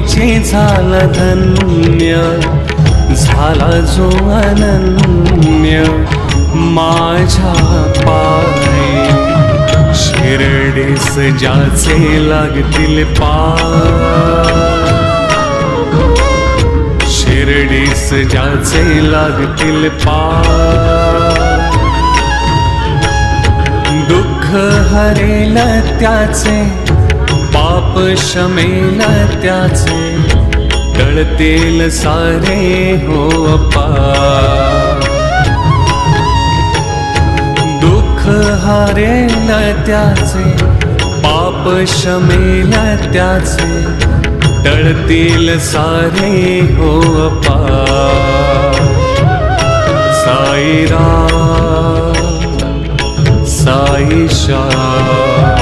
जोचे झाला धन्य, झाला जो अनन्य माझ्या पायी। शिर्डीस ज्याचे लागतील पाय, शिर्डीस ज्याचे लागतील पाय, दुःख हरेल त्याचे, पाप शमेल त्याचे, टळतील सारे हो पाप। दुःख हरेल त्याचे, पाप शमेल त्याचे, टळतील सारे हो पाप। साई राम साई श्याम।